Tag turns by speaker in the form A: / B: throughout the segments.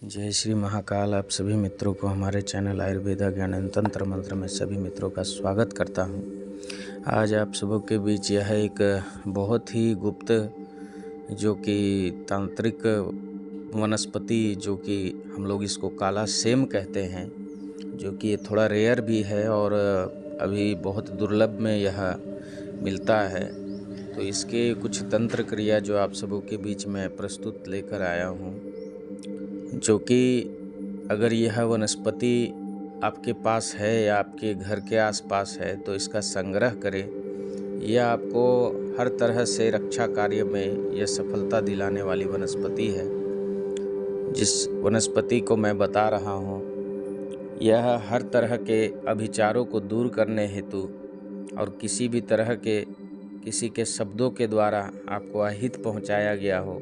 A: जय श्री महाकाल। आप सभी मित्रों को हमारे चैनल आयुर्वेदा ज्ञान एवं तंत्र मंत्र में सभी मित्रों का स्वागत करता हूं। आज आप सबों के बीच यह एक बहुत ही गुप्त जो कि तांत्रिक वनस्पति जो कि हम लोग इसको काला सेम कहते हैं, जो कि ये थोड़ा रेयर भी है और अभी बहुत दुर्लभ में यह मिलता है। तो इसके कुछ तंत्र क्रिया जो आप सबों के बीच में प्रस्तुत लेकर आया हूँ, जो कि अगर यह वनस्पति आपके पास है या आपके घर के आसपास है तो इसका संग्रह करें। यह आपको हर तरह से रक्षा कार्य में यह सफलता दिलाने वाली वनस्पति है। जिस वनस्पति को मैं बता रहा हूँ, यह हर तरह के अभिचारों को दूर करने हेतु और किसी भी तरह के किसी के शब्दों के द्वारा आपको अहित पहुँचाया गया हो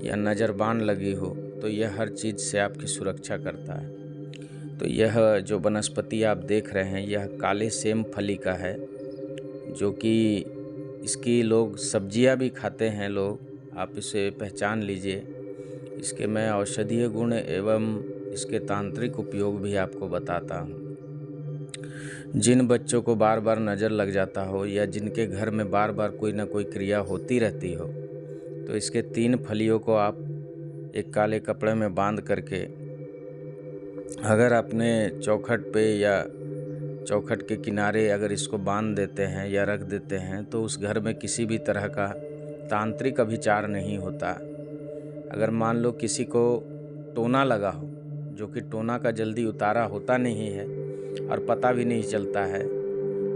A: या नज़रबान लगी हो तो यह हर चीज़ से आपकी सुरक्षा करता है। तो यह जो वनस्पति आप देख रहे हैं, यह काले सेम फली का है, जो कि इसकी लोग सब्जियां भी खाते हैं लोग। आप इसे पहचान लीजिए। इसके मैं औषधीय गुण एवं इसके तांत्रिक उपयोग भी आपको बताता हूँ। जिन बच्चों को बार बार नज़र लग जाता हो या जिनके घर में बार बार कोई ना कोई क्रिया होती रहती हो, तो इसके 3 फलियों को आप एक काले कपड़े में बांध करके अगर अपने चौखट पे या चौखट के किनारे अगर इसको बांध देते हैं या रख देते हैं तो उस घर में किसी भी तरह का तांत्रिक अभिचार नहीं होता। अगर मान लो किसी को टोना लगा हो, जो कि टोना का जल्दी उतारा होता नहीं है और पता भी नहीं चलता है,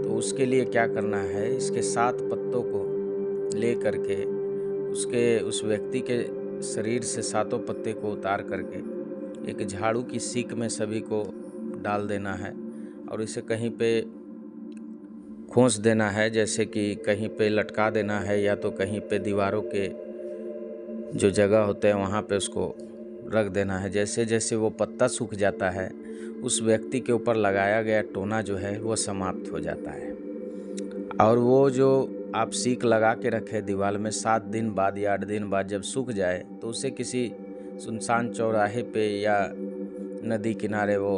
A: तो उसके लिए क्या करना है, इसके 7 पत्तों को ले करके उस व्यक्ति के शरीर से 7 पत्ते को उतार करके एक झाड़ू की सीक में सभी को डाल देना है और इसे कहीं पे खोस देना है, जैसे कि कहीं पे लटका देना है या तो कहीं पे दीवारों के जो जगह होते हैं वहाँ पे उसको रख देना है। जैसे जैसे वो पत्ता सूख जाता है, उस व्यक्ति के ऊपर लगाया गया टोना जो है वो समाप्त हो जाता है। और वो जो आप सीक लगा के रखे दीवार में 7 दिन बाद या 8 दिन बाद जब सूख जाए तो उसे किसी सुनसान चौराहे पे या नदी किनारे वो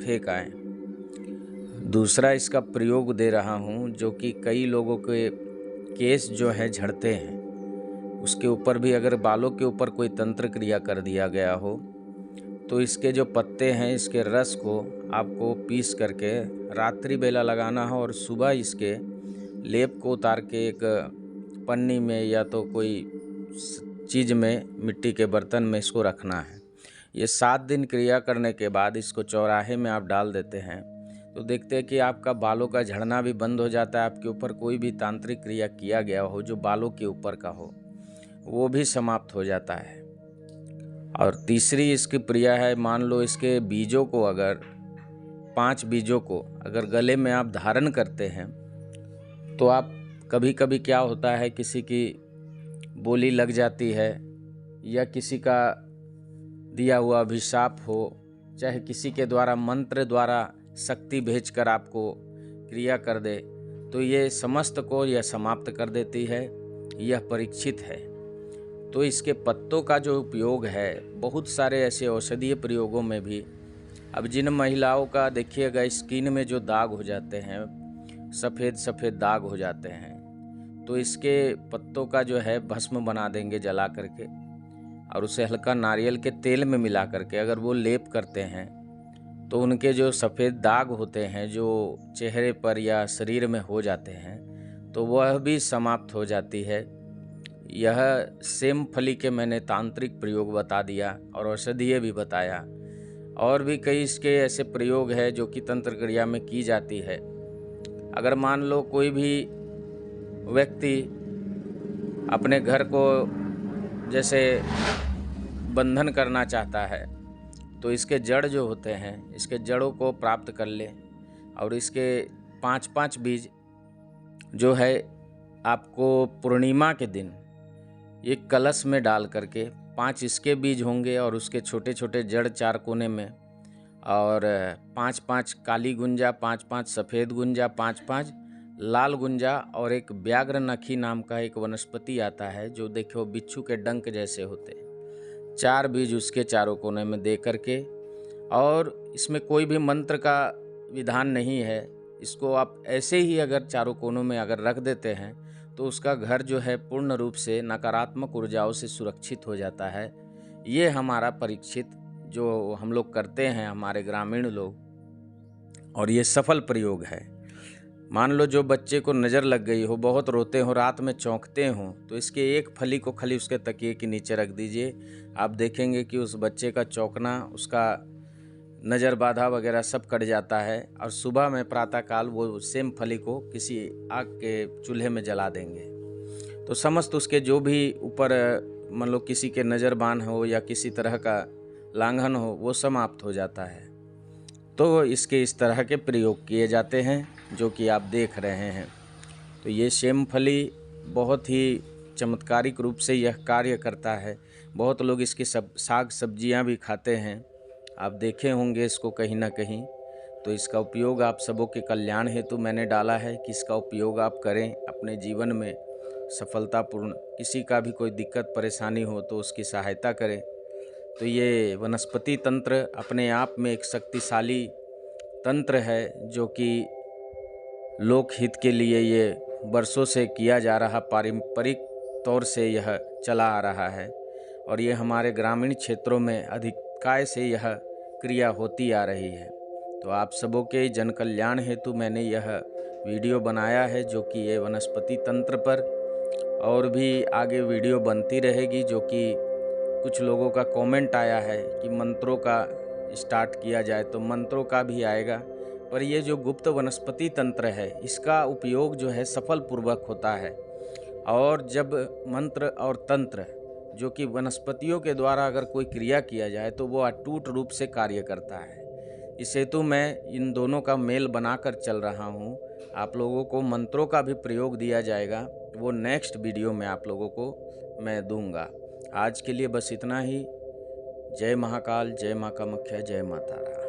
A: फेंक आए। दूसरा इसका प्रयोग दे रहा हूँ, जो कि कई लोगों के केस जो है झड़ते हैं, उसके ऊपर भी अगर बालों के ऊपर कोई तंत्र क्रिया कर दिया गया हो तो इसके जो पत्ते हैं, इसके रस को आपको पीस करके रात्रि बेला लगाना हो और सुबह इसके लेप को उतार के एक पन्नी में या तो कोई चीज़ में, मिट्टी के बर्तन में इसको रखना है। ये 7 दिन क्रिया करने के बाद इसको चौराहे में आप डाल देते हैं तो देखते हैं कि आपका बालों का झड़ना भी बंद हो जाता है। आपके ऊपर कोई भी तांत्रिक क्रिया किया गया हो जो बालों के ऊपर का हो, वो भी समाप्त हो जाता है। और तीसरी इसकी क्रिया है, मान लो इसके बीजों को अगर 5 बीजों को अगर गले में आप धारण करते हैं तो आप कभी कभी क्या होता है, किसी की बोली लग जाती है या किसी का दिया हुआ अभिशाप हो, चाहे किसी के द्वारा मंत्र द्वारा शक्ति भेजकर आपको क्रिया कर दे, तो ये समस्त को यह समाप्त कर देती है। यह परीक्षित है। तो इसके पत्तों का जो उपयोग है, बहुत सारे ऐसे औषधीय प्रयोगों में भी, अब जिन महिलाओं का देखिएगा स्किन में जो दाग हो जाते हैं, सफ़ेद सफ़ेद दाग हो जाते हैं, तो इसके पत्तों का जो है भस्म बना देंगे जला करके और उसे हल्का नारियल के तेल में मिला करके अगर वो लेप करते हैं तो उनके जो सफ़ेद दाग होते हैं जो चेहरे पर या शरीर में हो जाते हैं तो वह भी समाप्त हो जाती है। यह सेम फली के मैंने तांत्रिक प्रयोग बता दिया और औषधीय भी बताया। और भी कई इसके ऐसे प्रयोग है जो कि तंत्र क्रिया में की जाती है। अगर मान लो कोई भी व्यक्ति अपने घर को जैसे बंधन करना चाहता है तो इसके जड़ जो होते हैं, इसके जड़ों को प्राप्त कर ले और इसके 5-5 बीज जो है आपको पूर्णिमा के दिन एक कलश में डाल करके 5 इसके बीज होंगे और उसके छोटे छोटे जड़ 4 कोने में, और 5-5 काली गुंजा, 5-5 सफ़ेद गुंजा, 5-5 लाल गुंजा और एक व्याघ्र नखी नाम का एक वनस्पति आता है जो देखो बिच्छू के डंक जैसे होते हैं, 4 बीज उसके चारों कोने में दे करके, और इसमें कोई भी मंत्र का विधान नहीं है। इसको आप ऐसे ही अगर चारों कोनों में अगर रख देते हैं तो उसका घर जो है पूर्ण रूप से नकारात्मक ऊर्जाओं से सुरक्षित हो जाता है। ये हमारा परीक्षित जो हम लोग करते हैं, हमारे ग्रामीण लोग, और ये सफल प्रयोग है। मान लो जो बच्चे को नज़र लग गई हो, बहुत रोते हो, रात में चौंकते हो, तो इसके एक फली को खाली उसके तकिए के नीचे रख दीजिए। आप देखेंगे कि उस बच्चे का चौंकना, उसका नज़र बाधा वगैरह सब कट जाता है, और सुबह में प्रातःकाल वो सेम फली को किसी आग के चूल्हे में जला देंगे तो समस्त उसके जो भी ऊपर मान लो किसी के नज़र बान हो या किसी तरह का लांघन हो, वो समाप्त हो जाता है। तो इसके इस तरह के प्रयोग किए जाते हैं जो कि आप देख रहे हैं। तो ये सेमफली बहुत ही चमत्कारिक रूप से यह कार्य करता है। बहुत लोग इसकी साग सब्जियां भी खाते हैं, आप देखे होंगे इसको कहीं ना कहीं। तो इसका उपयोग आप सबों के कल्याण हेतु मैंने डाला है कि इसका उपयोग आप करें अपने जीवन में सफलतापूर्ण। किसी का भी कोई दिक्कत परेशानी हो तो उसकी सहायता करें। तो ये वनस्पति तंत्र अपने आप में एक शक्तिशाली तंत्र है जो कि लोकहित के लिए ये वर्षों से किया जा रहा, पारंपरिक तौर से यह चला आ रहा है, और ये हमारे ग्रामीण क्षेत्रों में अधिकाय से यह क्रिया होती आ रही है। तो आप सबों के जन कल्याण हेतु मैंने यह वीडियो बनाया है जो कि ये वनस्पति तंत्र पर, और भी आगे वीडियो बनती रहेगी। जो कि कुछ लोगों का कमेंट आया है कि मंत्रों का स्टार्ट किया जाए, तो मंत्रों का भी आएगा। पर ये जो गुप्त वनस्पति तंत्र है, इसका उपयोग जो है सफल पूर्वक होता है। और जब मंत्र और तंत्र जो कि वनस्पतियों के द्वारा अगर कोई क्रिया किया जाए तो वो अटूट रूप से कार्य करता है। इस हेतु मैं इन दोनों का मेल बनाकर चल रहा हूँ। आप लोगों को मंत्रों का भी प्रयोग दिया जाएगा, वो नेक्स्ट वीडियो में आप लोगों को मैं दूंगा। आज के लिए बस इतना ही। जय महाकाल, जय माँ कामाख्या, जय माता रानी।